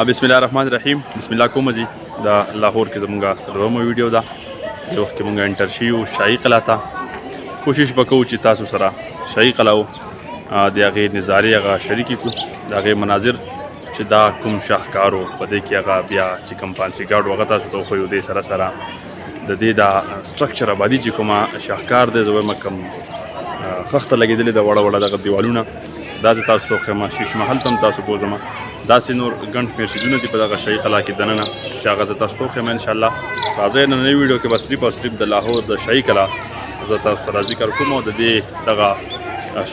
بسم الله الرحمن الرحیم. بسم الله کوم جی دا لاهور کې زمونږه سلومو ویډیو ده. یو وخت کې مونږ انټر شیو شاهي قلعه ته. کوشش وکړو چې تاسو سره شاهي قلعه د هغې نظارې هغه شریکې کړو، د هغې مناظر چې دا کوم شاهکارو په دې کې هغه بیا چې کوم فانسي ګارډ هغه تاسو ته وښیو. دې سره سره د دې دا سټرکچر آبادي چې کومه شاهکار دی زه وایم کوم خښته لګېدلې ده وړه وړه دغه دیوالونه دا زه تاسو ته وښیم. شیش محل ته هم تاسو بوځم. داسې نور ګڼ شمېر څیزونه دي په دغه شاهي قلعه کې دننه چې هغه زه تاسو ته وښیم انشاءالله. راځئ نننۍ ویډیو کې به صرف او صرف د لاهور د شاهي قلعه زه تاسو سره ذکر کوم او د دې دغه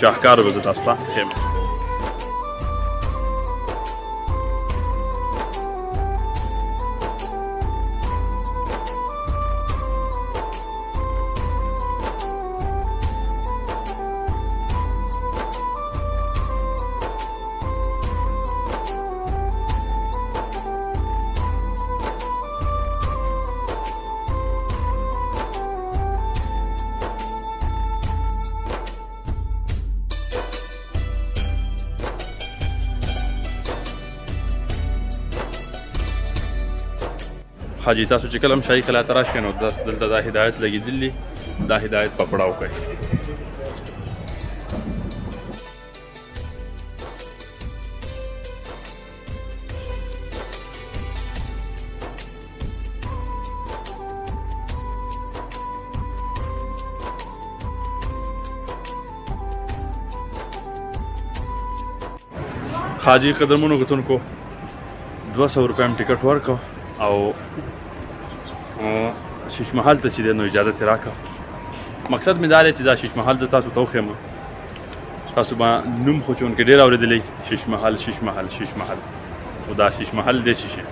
شاهکار به زه تاسو ته ښیم. حاجی تاسو چې کله هم شاهي قلعه ته راشئ نو دلته دا هدایت لګېدلي، دا هدایت په پړاو کوي. حاجی قدرمنو کتونکو 200 روپۍ هم ټکټ ورکړو او شیش محل ته چې دی نو اجازه ترې راکړه. مقصد مې دا دی چې دا شیش محل زه تاسو ته وښیم. تاسو به نوم خو چونکې ډېر اورېدلی شیش محل شیش محل شیش محل، خو دا شیش محل دی چې شي.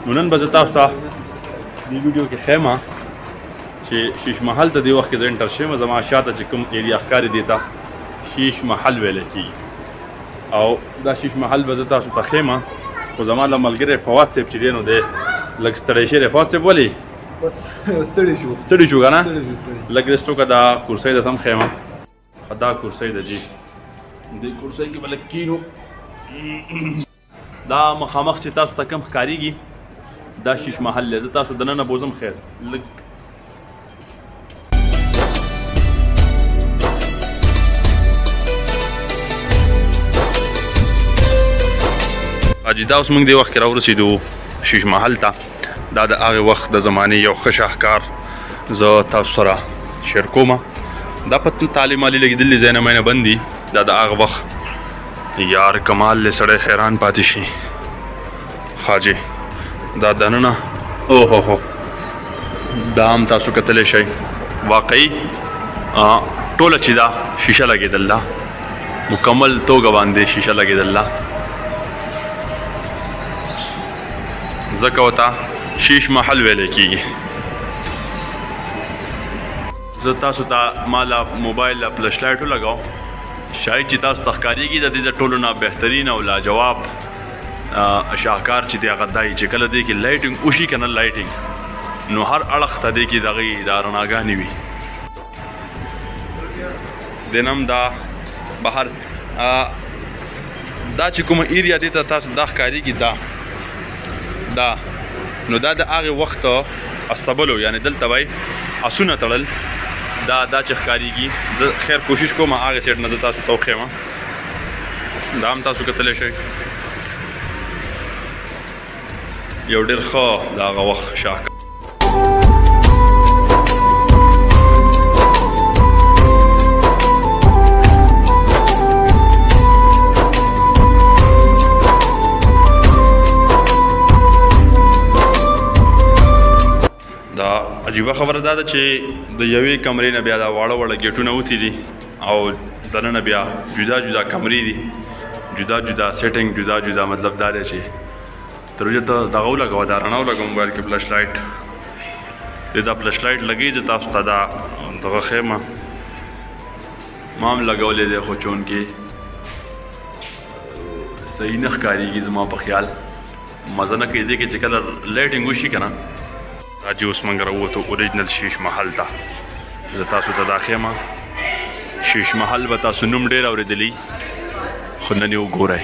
نو نن به زه تاسو ته دې ویډیو کې ښیم چې شیش محل ته دې وخت کې زه انټر شویم. زما شاته چې کوم ایریا ښکاري دې ته شیش محل ویلی کېږي او دا شیش محل به زه تاسو ته ښیم. خو زما له ملګری فواد صاحب چې دی نو دی لږ ستړی شوی دی. فواد صاحب ولې ستړي شو که نه؟ لږ ریسټ وکړه. دا کرسۍ درته هم ښیم. دا کرسۍ ده جي، دې کرسۍ کې به لږ کینو. دا مخامخ چې تاسو ته کم ښکارېږي دا شیش محل دی. زه تاسو دننه بوځم. خیر لږ حاجي دا اوس موږ دې وخت کې راورسېدو شیش محل ته. دا د هغې وخت د زمانې یو ښه شاهکار زه تاسو سره شیر کوم. دا په تعلیم عالي لګېدلي ځای نه مینه بند دي. دا د هغه وخت یار کمال دی، سړی حیران پاتې شي. حاجي دا دننه اوهو دا هم تاسو کتلی شئ. واقعي ټوله چې دا شیشه لګېدل ده، مکمل توګه باندې شیشه لګېدل ده. ځکه ورته شیش محل ویلی کېږي. زه تاسو ته ما له موبایل له فلش لایټ ولګاو. شاید چې تاسو ته ښکارېږي د دې د ټولو نه بهترین او لاجواب شاهکار چې دی هغه دا چې کله دې کې لایټینګ وشي که نه لایټینګ نو هر اړخ ته دې کې د هغې دا رڼاګانې وي. دې نه هم دا بهر دا چې کومه ایریا دې ته تاسو دا ښکارېږي دا نو دا د هغې وخت استبلو، یعنې دلته به یې اسونه تړل. دا چې ښکارېږي زه خیر کوشش کوم هغې سیټ نه زه تاسو ته وښیم. دا هم تاسو کتلی شئ. یو ډېر ښه د هغه وخت شاهکار. عجیبه خبره دا ده چې د یوې کمرې نه بیا دا واړه واړه ګیټونه وتي دي او دننه بیا جدا جدا کمرې دي، جدا جدا سیټینګ، جدا جدا. مطلب دا دی چې تر وجه ته دغه ولګوه، دا رڼا ولګوه موبایل کې فلش لایټ. دا فلش لایټ لګوي زه تاسو ته دا دغه ښیم. ما هم لګولی دی خو چونکې صحیح نه ښکارېږي زما په خیال. مزه نه کوي دې کې چې کله لایټینګ وشي که نه. حاجي اوس موږ راووتو اوریجنل شیش محل ته. زه تاسو ته دا ښیم. شیش محل به تاسو نوم ډېر اورېدلی خو نن یې وګورئ.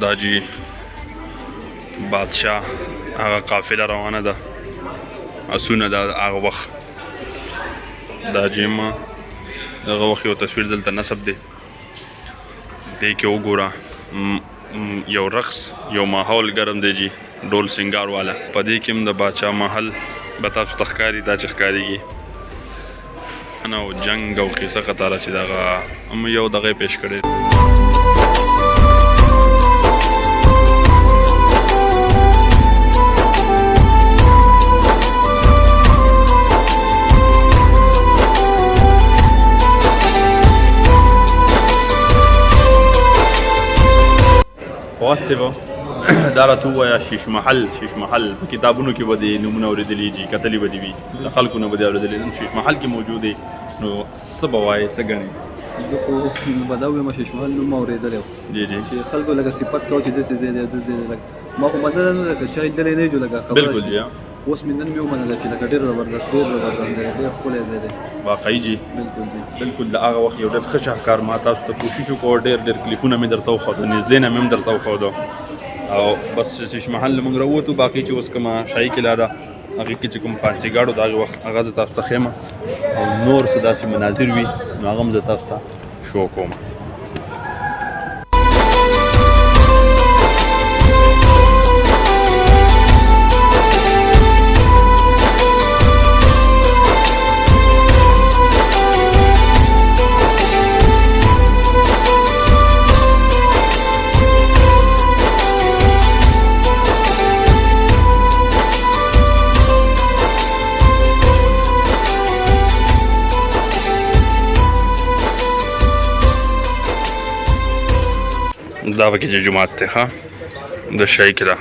دا جی بادشاه هغه قافله روانه ده اسونه د هغه وخت دا جی ما دغه وخت یو تصویر دلته نصب دی دې کې وګوره یو رقص یو ماحول ګرم دی جی ډول سنگار والا په دې کې هم د بادشاه محل به تاسو ته ښکاري دا چې ښکارېږي او جنګ او قصه قطاره چې دغه هم یو دغه پیش کړی وات سیبو دا راته ووایه شیش محل په کتابونو کې به دې نومونه اورېدلي دي کتلي به دې وي د خلکو نه به دې اورېدلي شیش محل کې موجود دی نو څه به وایې څه ګڼې زه خو به دا ووایم شیش محل نوم اورېدلی و چې خلکو لکه صفت کوو چې داسې ځای دی داسې ځای دی ما خو مزه نه لکه چا لیدلی نه جو لکه خبره بلکل جی اوس مې نن مې ومنله چې لکه ډېر زبردست دی ډېر ښکلی ځای دی واقعي جی بلکل د هغه وخت یو ډېر ښه شاهکار ما تاسو ته کوشش وکړو ډېر کلیپونه مې درته وښوده نږدې نه مې هم درته وښوده او بس شیش محل موږ راووتو باقي چې اوس کومه شاهي قلعه ده هغې کې چې کوم فانسي ګاډو د هغې وخت هغه زه تاسو ته ښیم او نور څه داسې مناظر وي نو هغه هم زه تاسو ته شو کوم دا پکې چې جومات دی ښه د شاهي قلعه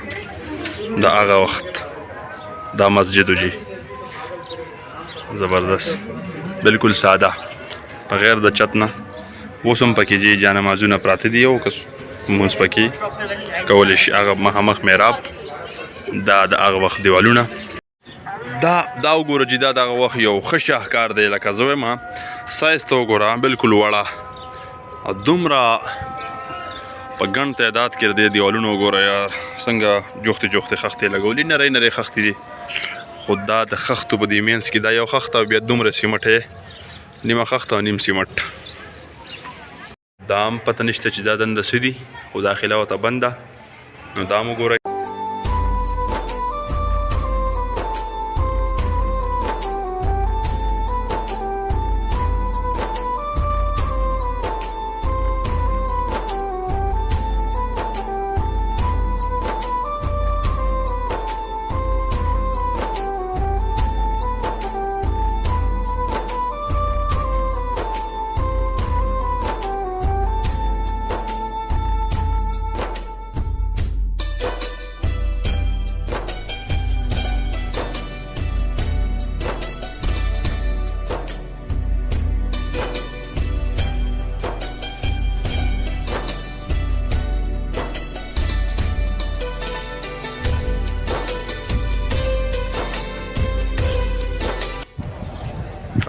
د هغه وخت دا مسجد و جي زبردست بلکل ساده بغیر د چت نه اوس هم پکې جي جانمازونه پراته دي او کس لمونځ پکې کولی شي هغه مخامخ محراب دا د هغه وخت دیوالونه دا وګوره چې دا دغه وخت یو ښه شاهکار دی لکه زه وایم سایز ته وګوره بلکل وړه او دومره په ګڼ تعداد کې د دیوالونو وګوره یار څنګه جوختې خښتې لګولي نری خښتې دي خو دا د خښتو په دې مینځ کې دا یو خښت او بیا دومره سیمټ یې نیمه خښت او نیم سیمټ دا هم پته نشته چې دا دنده څه دي خو داخله ورته بنده نو دا هم وګورئ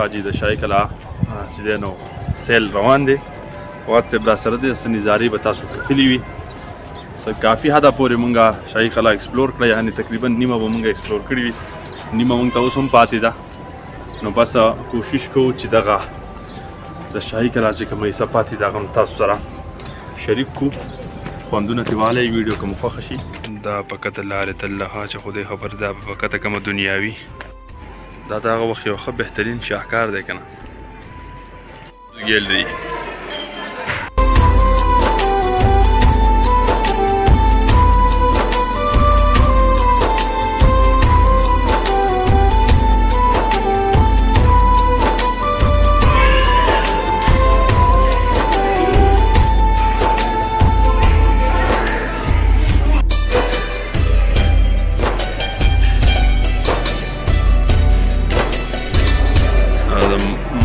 حاجی د شاهي قلعه چې دی نو سیل روان دی وات صاحب را سره دی څه نظارې به تاسو کتلي وي څه کافي حده پورې مونږ شاهي قلعه ایکسپلور کړه یعنې تقریبا نیمه به مونږ ایکسپلور کړي وي نیمه مونږ ته اوس هم پاتې ده نو بس کوشش کوو چې دغه د شاهي قلعه چې کومه حصه پاتې ده هغه هم تاسو سره شریک کړو خوندونه ترې والی ویډیو که مو خوښه شي دا په کته لارې تلله چې خدای خبر دا په کته کومه دنیاوي دا د هغه وخت یو ښه بهترین شاهکار دی که نه ګیلري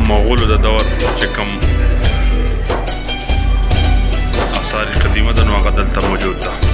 مغولو د دور چې کوم آثار قدیمه ده نو هغه دلته موجود ده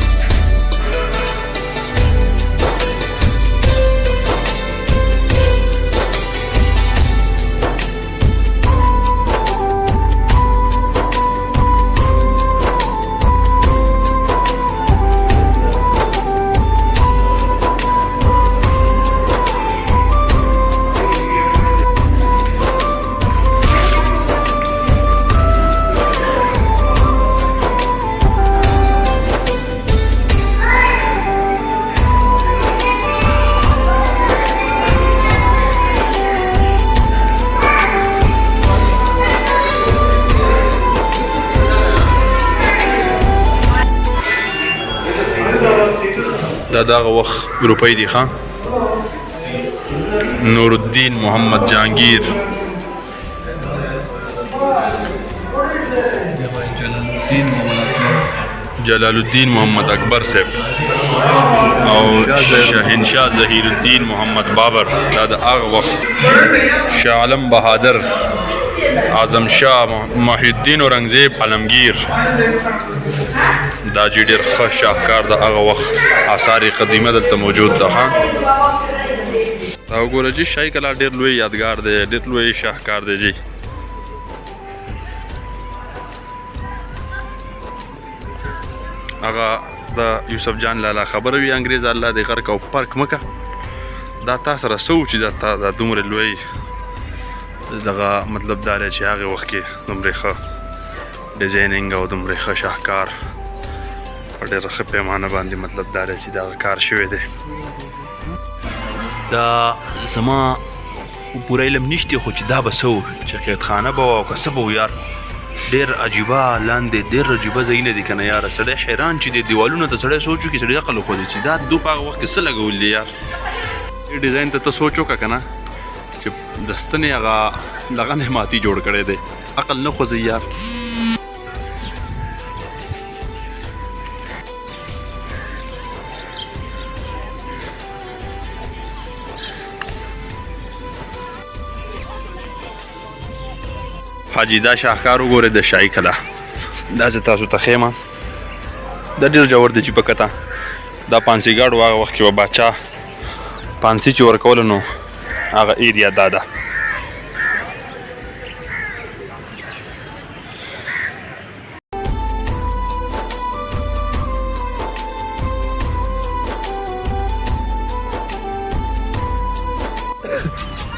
دا دغه وخت روپۍ دي ښه نورالدین محمد جهانگیر جلال الدین محمد اکبر صاحب او شهنشاه ظهیر الدین محمد بابر دا د هغه وخت شاه عالم بهادر اعظم شاه محی الدین اورنګزیب عالمگیر دا چې ډېر ښه شاهکار د هغه وخت آثار قدیمه دلته موجود ده ها دا وګوره چې شاهي کلا ډېر لوی یادګار دی ډېر لوی شاهکار دی جی هغه د یوسف جان لالا خبره وي انګریز الله دې غرق او پرک مکه دا تا سره سوچ دا دومره لوی دغه مطلب دا دی چې هغې وخت کې دومره ښه ډیزاینینګ او دومره ښه شاهکار په ډېره ښه پیمانه باندې مطلب دا دی چې دغه کار شوی دی دا زما پوره علم نشته خو چې دا به څه و چې قیدخانه به وه او که څه به و یار ډېر عجیبه لاندې ډېر عجیبه ځایونه دي که نه یاره سړی حیران چې دی دیوالونه ته سړی سوچ وکړي سړي عقل وښودي چې دا دو په هغه وخت کې څه لګول دي یار دې ډیزاین ته سوچ وکړه که نه چې د ستنې هغه لغن ماتي جوړ کړی دی عقل نه خوځوي یار حاجی دا شاهکار وګورئ د شاهي کلا دا زه تاسو ته ښیم دا ډېر ژور دی چې په کته دا پانسي ګاډو هغه وخت کې به باچا پانسي چې ورکولو نو هغه ایریا دا ده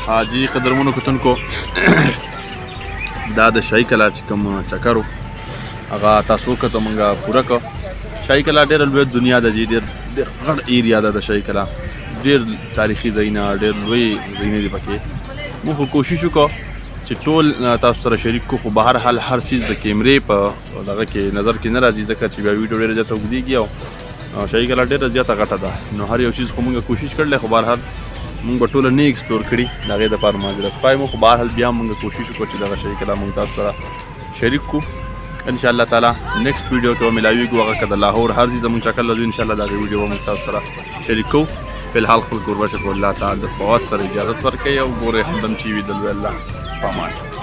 حاجی قدرمنو کتونکو دا د شاهي کلا چې کوم چکر و هغه تاسو وکتو موږ پوره کړو شاهي کلا ډېره لویه دنیا ده چې ډېر غټ ایریا ده د شاهي کلا ډېر تاریخي ځایونه ډېر لوی ځایونه دي پکې موږ خو کوشش وکړو چې ټول تاسو سره شریک کړو خو به هر حال هر څیز د کیمرې په دغه کې نظر کې نه راځي ځکه چې بیا ویډیو ډېره زیاته اوږدېږي او شاهي کلا ډېره زیاته غټه ده نو هر یو چیز خو موږ کوشش کړلی خو به هر حال مونږ به ټوله نه ایکسپلور کړي د هغې دپاره معذرت خواهیم خو به هر حال بیا مونږ کوشش وکړو چې دغه شاهي کلا مونږ تاسو سره شریک کړو انشاءالله تعالی نیکسټ ویډیو کې به میلاویږو هغه که د لاهور هر ځای زمونږ چکر لرو انشاءالله د هغې ویډیو به مونږ تاسو سره شریک کوو فلحال خپل کوربه شکر الله تعالی د فواد سره اجازت ورکوي او ګورئ همدم ټي وي د لوی الله په امان